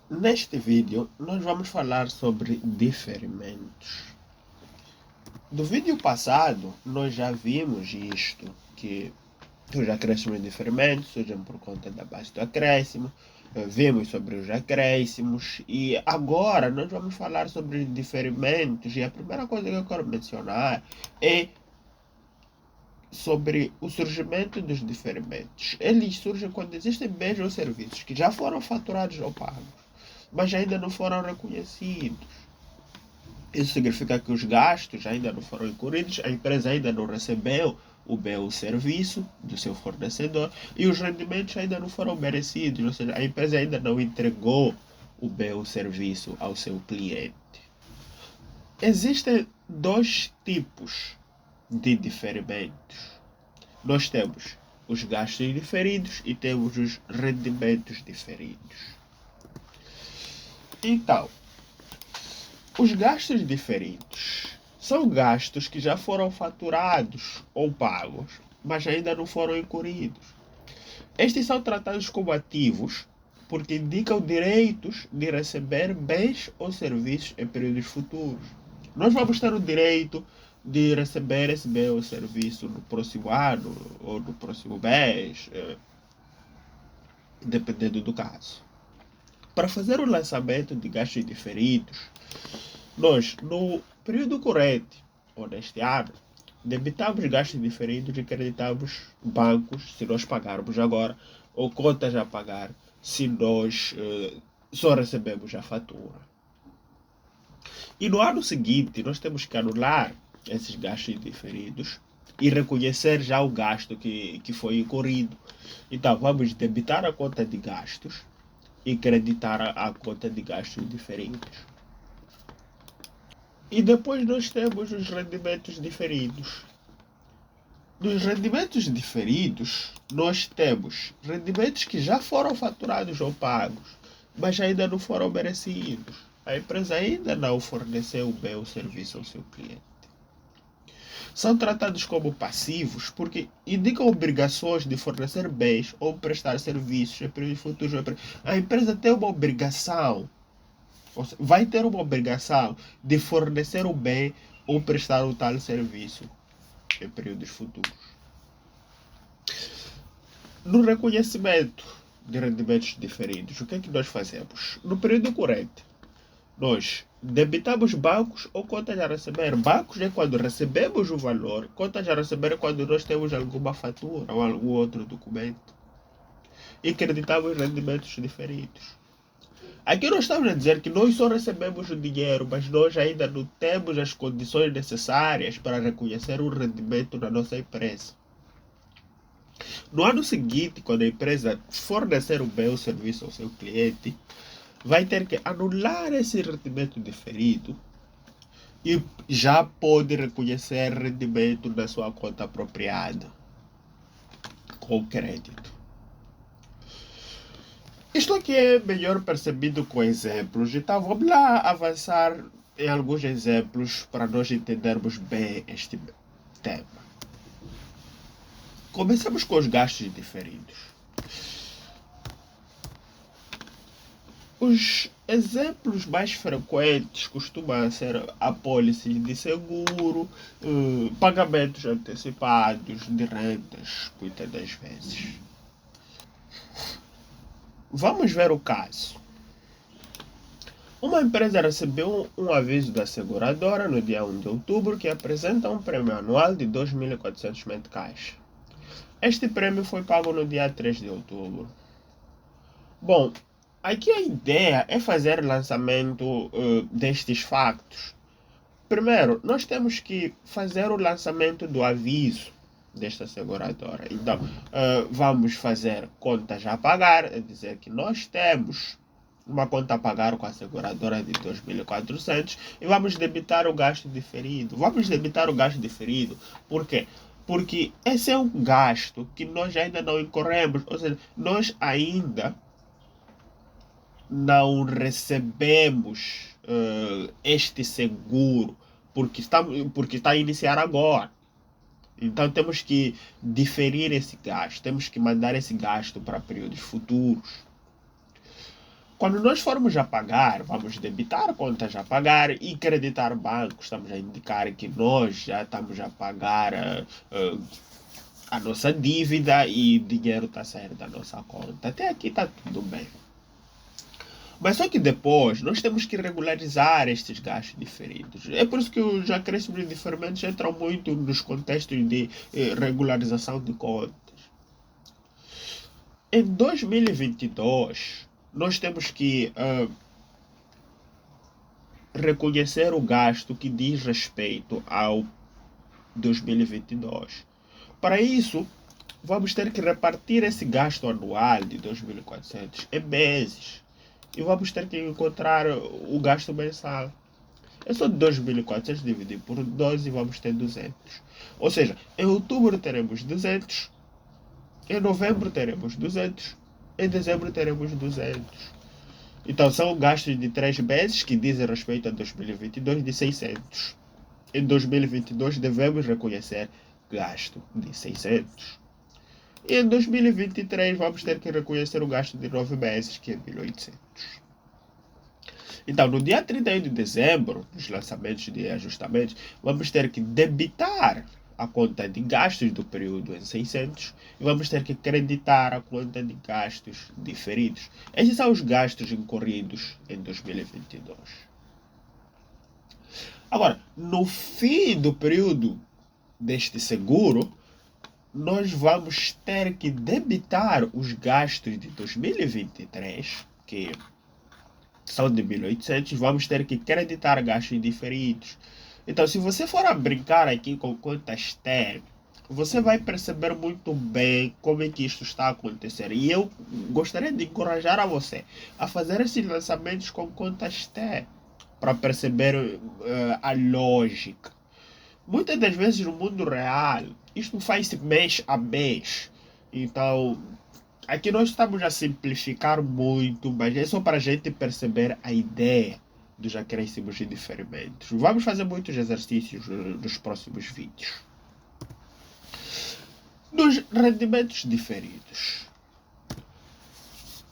Neste vídeo, nós vamos falar sobre diferimentos. Do vídeo passado, nós já vimos isto, que os acréscimos e diferimentos surgem por conta da base do acréscimo, vimos sobre os acréscimos, e agora nós vamos falar sobre diferimentos, e a primeira coisa que eu quero mencionar é sobre o surgimento dos diferimentos. Eles surgem quando existem bens ou serviços que já foram faturados ou pagos, mas ainda não foram reconhecidos. Isso significa que os gastos ainda não foram incluídos, a empresa ainda não recebeu o bem ou serviço do seu fornecedor e os rendimentos ainda não foram merecidos, ou seja, a empresa ainda não entregou o bem ou serviço ao seu cliente. Existem dois tipos de diferimentos. Nós temos os gastos diferidos e temos os rendimentos diferidos. Então, os gastos diferidos são gastos que já foram faturados ou pagos, mas ainda não foram incluídos. Estes são tratados como ativos porque indicam direitos de receber bens ou serviços em períodos futuros. Nós vamos ter o direito de receber esse bem ou serviço no próximo ano ou no próximo mês, dependendo do caso. Para fazer o lançamento de gastos diferidos, nós, no período corrente, ou neste ano, debitamos gastos diferidos e creditamos bancos, se nós pagarmos agora, ou contas a pagar, se nós só recebemos a fatura. E no ano seguinte, nós temos que anular esses gastos diferidos e reconhecer já o gasto que foi incorrido. Então, vamos debitar a conta de gastos e creditar a conta de gastos diferidos. E depois nós temos os rendimentos diferidos. Nos rendimentos diferidos, nós temos rendimentos que já foram faturados ou pagos, mas ainda não foram merecidos. A empresa ainda não forneceu o bem ou serviço ao seu cliente. São tratados como passivos porque indicam obrigações de fornecer bens ou prestar serviços em períodos futuros. A empresa tem uma obrigação, vai ter uma obrigação de fornecer o bem ou prestar o tal serviço em períodos futuros. No reconhecimento de rendimentos diferidos, o que é que nós fazemos? No período corrente, nós debitamos bancos ou contas a receber. Bancos é quando recebemos o valor, contas a receber é quando nós temos alguma fatura ou algum outro documento. E creditamos rendimentos diferidos. Aqui nós estamos a dizer que nós só recebemos o dinheiro, mas nós ainda não temos as condições necessárias para reconhecer o rendimento da nossa empresa. No ano seguinte, quando a empresa fornecer o bem ou serviço ao seu cliente, vai ter que anular esse rendimento diferido e já pode reconhecer rendimento na sua conta apropriada com crédito. Isto aqui é melhor percebido com exemplos, então vamos lá avançar em alguns exemplos para nós entendermos bem este tema. Começamos com os gastos diferidos. Os exemplos mais frequentes costumam ser apólices de seguro, pagamentos antecipados de rendas, muitas das vezes. Vamos ver o caso. Uma empresa recebeu um aviso da seguradora no dia 1 de outubro que apresenta um prêmio anual de 2.400 meticais. Este prêmio foi pago no dia 3 de outubro. Bom, aqui a ideia é fazer lançamento destes factos. Primeiro, nós temos que fazer o lançamento do aviso desta seguradora. Então, vamos fazer contas a pagar, é dizer que nós temos uma conta a pagar com a seguradora de 2.400 e vamos debitar o gasto diferido. Vamos debitar o gasto diferido. Por quê? Porque esse é um gasto que nós ainda não incorremos, ou seja, nós ainda não recebemos este seguro porque está a iniciar agora. Então temos que diferir esse gasto, temos que mandar esse gasto para períodos futuros. Quando nós formos a pagar, vamos debitar contas a pagar e creditar bancos. Estamos a indicar que nós já estamos a pagar a nossa dívida e o dinheiro está saindo da nossa conta. Até aqui está tudo bem. Mas só que depois nós temos que regularizar estes gastos diferidos. É por isso que os acréscimos de diferimentos entram muito nos contextos de regularização de contas. Em 2022, nós temos que reconhecer o gasto que diz respeito ao 2022. Para isso, vamos ter que repartir esse gasto anual de 2.400 em meses. E vamos ter que encontrar o gasto mensal. É só 2.400 dividido por 12 e vamos ter 200. Ou seja, em outubro teremos 200, em novembro teremos 200, em dezembro teremos 200. Então são gastos de 3 meses que dizem respeito a 2022 de 600. Em 2022 devemos reconhecer gasto de 600. E em 2023 vamos ter que reconhecer o gasto de 9 meses, que é 1.800. Então, no dia 31 de dezembro, nos lançamentos de ajustamentos, vamos ter que debitar a conta de gastos do período em 600 e vamos ter que creditar a conta de gastos diferidos. Esses são os gastos incorridos em 2022. Agora, no fim do período deste seguro, nós vamos ter que debitar os gastos de 2023, que são de 1.800, vamos ter que creditar gastos diferidos. Então, se você for a brincar aqui com contas T, você vai perceber muito bem como é que isto está a acontecer. E eu gostaria de encorajar a você a fazer esses lançamentos com contas T, para perceber a lógica. Muitas das vezes no mundo real, isto faz-se mês a mês. Então, aqui nós estamos a simplificar muito, mas é só para a gente perceber a ideia dos acréscimos e diferimentos. Vamos fazer muitos exercícios nos próximos vídeos. Nos rendimentos diferidos,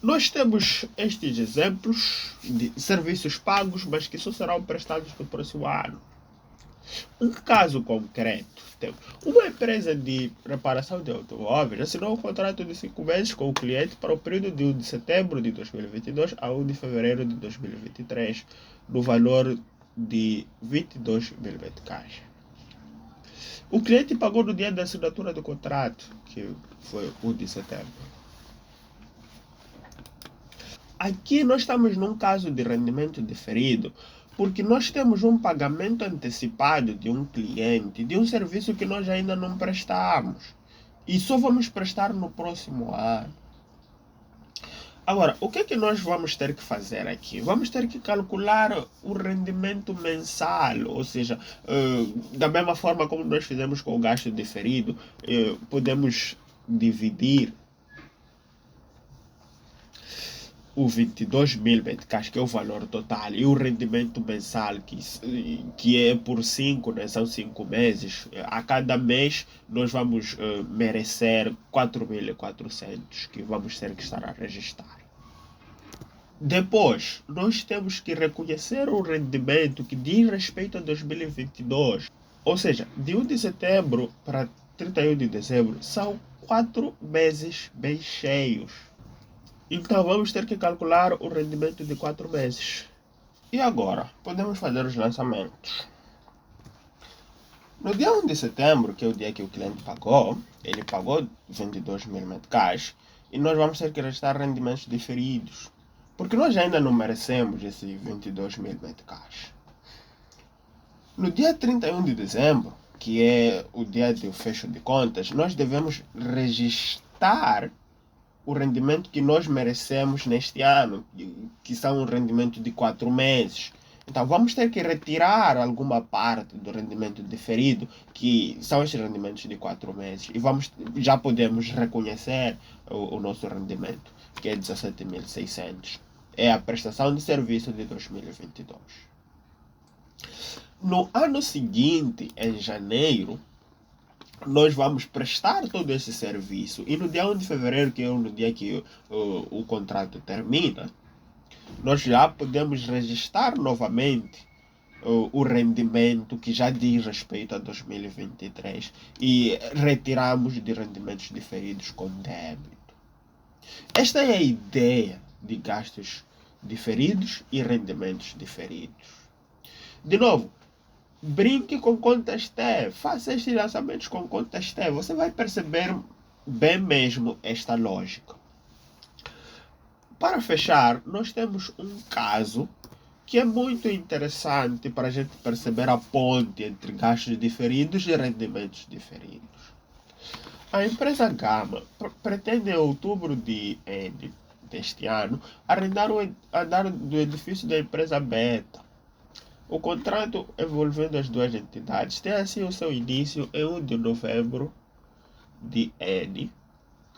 nós temos estes exemplos de serviços pagos, mas que só serão prestados no próximo ano. Um caso concreto, temos uma empresa de reparação de automóveis assinou um contrato de 5 meses com o cliente para o período de 1 de setembro de 2022 a 1 de fevereiro de 2023, no valor de 22.000 meticais. O cliente pagou no dia da assinatura do contrato, que foi 1 de setembro. Aqui nós estamos num caso de rendimento diferido, porque nós temos um pagamento antecipado de um cliente, de um serviço que nós ainda não prestamos. E só vamos prestar no próximo ano. Agora, o que é que nós vamos ter que fazer aqui? Vamos ter que calcular o rendimento mensal, ou seja, da mesma forma como nós fizemos com o gasto diferido, podemos dividir o 22.000 meticais, que é o valor total, e o rendimento mensal, que é por 5, né? São 5 meses. A cada mês nós vamos merecer 4.400, que vamos ter que estar a registrar. Depois, nós temos que reconhecer o rendimento que diz respeito a 2022. Ou seja, de 1 de setembro para 31 de dezembro, são 4 meses bem cheios. Então vamos ter que calcular o rendimento de 4 meses. E agora, podemos fazer os lançamentos. No dia 1 de setembro, que é o dia que o cliente pagou, ele pagou 22.000 meticais e nós vamos ter que restar rendimentos diferidos, porque nós ainda não merecemos esses 22.000 meticais. No dia 31 de dezembro, que é o dia do fecho de contas, nós devemos registrar o rendimento que nós merecemos neste ano, que são um rendimento de 4 meses. Então vamos ter que retirar alguma parte do rendimento diferido, que são estes rendimentos de 4 meses, e já podemos reconhecer o nosso rendimento, que é 17.600. É a prestação de serviço de 2022. No ano seguinte, em janeiro, nós vamos prestar todo esse serviço. E no dia 1 de fevereiro, que é no dia que o contrato termina, nós já podemos registrar novamente o rendimento que já diz respeito a 2023 e retiramos de rendimentos diferidos com débito. Esta é a ideia de gastos diferidos e rendimentos diferidos. De novo, brinque com contas T, faça estes lançamentos com contas T, você vai perceber bem mesmo esta lógica. Para fechar, nós temos um caso que é muito interessante para a gente perceber a ponte entre gastos diferidos e rendimentos diferidos. A empresa Gama pretende, em outubro deste ano, arrendar o andar do edifício da empresa Beta. O contrato envolvendo as duas entidades tem assim o seu início em 1 de novembro de N,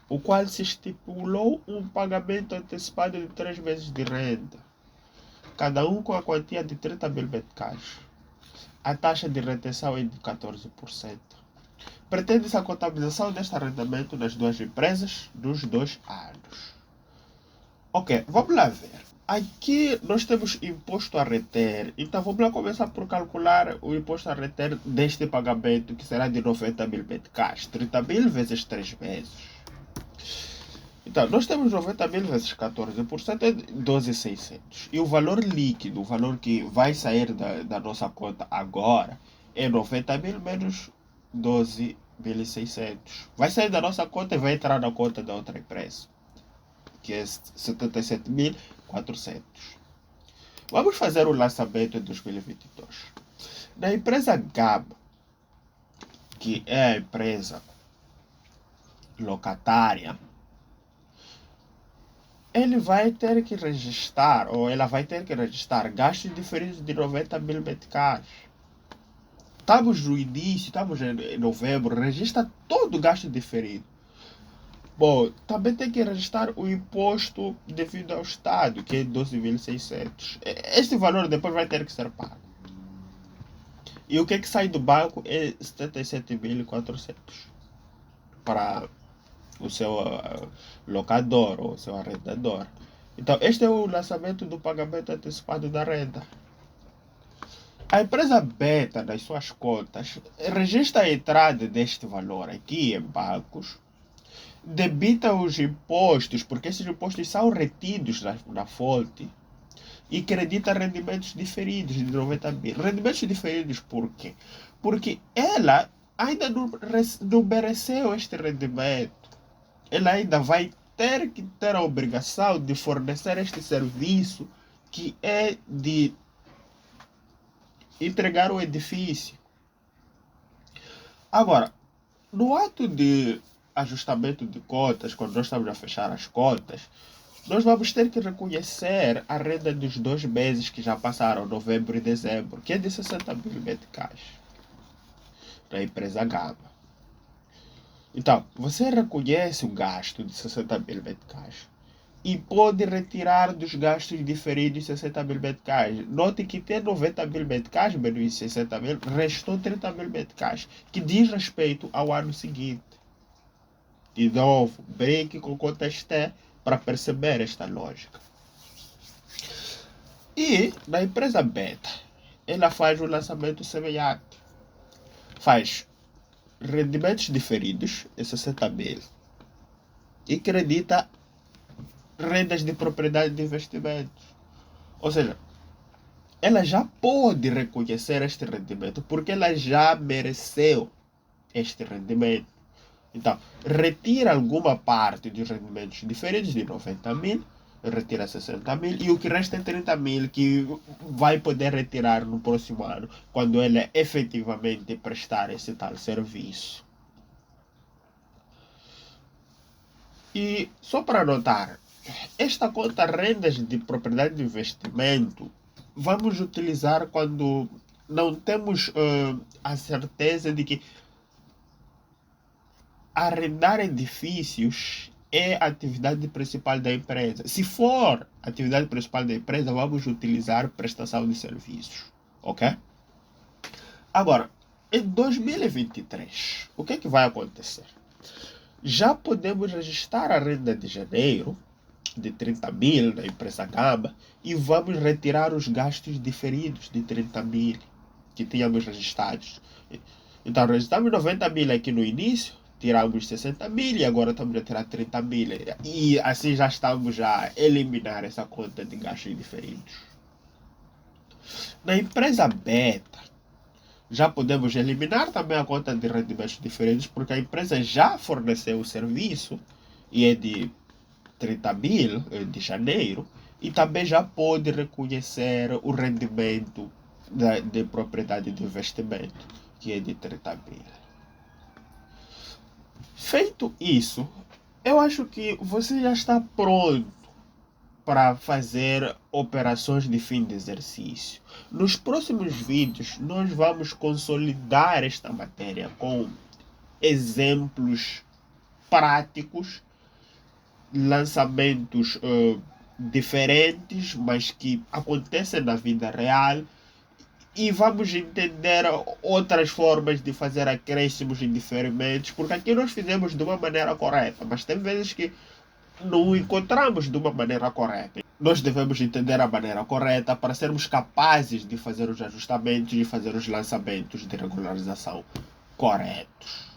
o qual se estipulou um pagamento antecipado de 3 meses de renda, cada um com a quantia de 30 mil meticais. A taxa de retenção é de 14%. Pretende-se a contabilização deste arrendamento nas duas empresas nos 2 anos. Ok, vamos lá ver. Aqui nós temos imposto a reter, então vamos lá começar por calcular o imposto a reter deste pagamento, que será de 90 mil meticais, 30 mil vezes 3 meses. Então, nós temos 90 mil vezes 14%, é 12.600. E o valor líquido, o valor que vai sair da nossa conta agora, é 90 mil menos 12.600. Vai sair da nossa conta e vai entrar na conta da outra empresa, que é 77.400. Vamos fazer o lançamento em 2022. Na empresa Gama, que é a empresa locatária, ele vai ter que registrar, ou ela vai ter que registrar gastos diferidos de 90 mil meticais. Estamos no início, estamos em novembro, registra todo o gasto diferido. Bom, também tem que registrar o imposto devido ao Estado, que é 12.600. Este valor depois vai ter que ser pago. E o que sai do banco é 77.400 para o seu locador ou o seu arrendador. Então, este é o lançamento do pagamento antecipado da renda. A empresa Beta, nas suas contas, registra a entrada deste valor aqui em bancos, debita os impostos, porque esses impostos são retidos na fonte, e credita rendimentos diferidos de 90 mil. Rendimentos diferidos por quê? Porque ela ainda não mereceu este rendimento. Ela ainda vai ter que ter a obrigação de fornecer este serviço, que é de entregar o edifício. Agora, no ato de ajustamento de contas, quando nós estamos a fechar as contas, nós vamos ter que reconhecer a renda dos 2 meses que já passaram, novembro e dezembro, que é de 60 mil meticais, na empresa Gama. Então, você reconhece o gasto de 60 mil meticais e pode retirar dos gastos diferidos 60 mil meticais. Note que tem 90 mil meticais menos 60 mil, restou 30 mil meticais, que diz respeito ao ano seguinte. De novo, brinque com contas T para perceber esta lógica. E na empresa Beta, ela faz um lançamento semelhante. Faz rendimentos diferidos em 60 mil e acredita rendas de propriedade de investimentos. Ou seja, ela já pode reconhecer este rendimento porque ela já mereceu este rendimento. Então, retira alguma parte dos rendimentos diferentes de 90 mil, retira 60 mil e o que resta é 30 mil que vai poder retirar no próximo ano, quando ela efetivamente prestar esse tal serviço. E só para notar, esta conta rendas de propriedade de investimento vamos utilizar quando não temos a certeza de que arrendar edifícios é a atividade principal da empresa. Se for a atividade principal da empresa, vamos utilizar prestação de serviços, ok? Agora, em 2023, o que vai acontecer? Já podemos registrar a renda de janeiro de 30 mil na empresa Gama e vamos retirar os gastos diferidos de 30 mil que tínhamos registrados. Então, registramos 90 mil aqui no início, tiramos 60 mil e agora estamos a tirar 30 mil. E assim já estamos a eliminar essa conta de gastos diferidos. Na empresa beta, já podemos eliminar também a conta de rendimentos diferidos, porque a empresa já forneceu o serviço e é de 30 mil de janeiro, e também já pode reconhecer o rendimento de propriedade de investimento, que é de 30 mil. Feito isso, eu acho que você já está pronto para fazer operações de fim de exercício. Nos próximos vídeos, nós vamos consolidar esta matéria com exemplos práticos, lançamentos diferentes, mas que acontecem na vida real, e vamos entender outras formas de fazer acréscimos e diferimentos, porque aqui nós fizemos de uma maneira correta, mas tem vezes que não encontramos de uma maneira correta. Nós devemos entender a maneira correta para sermos capazes de fazer os ajustamentos e fazer os lançamentos de regularização corretos.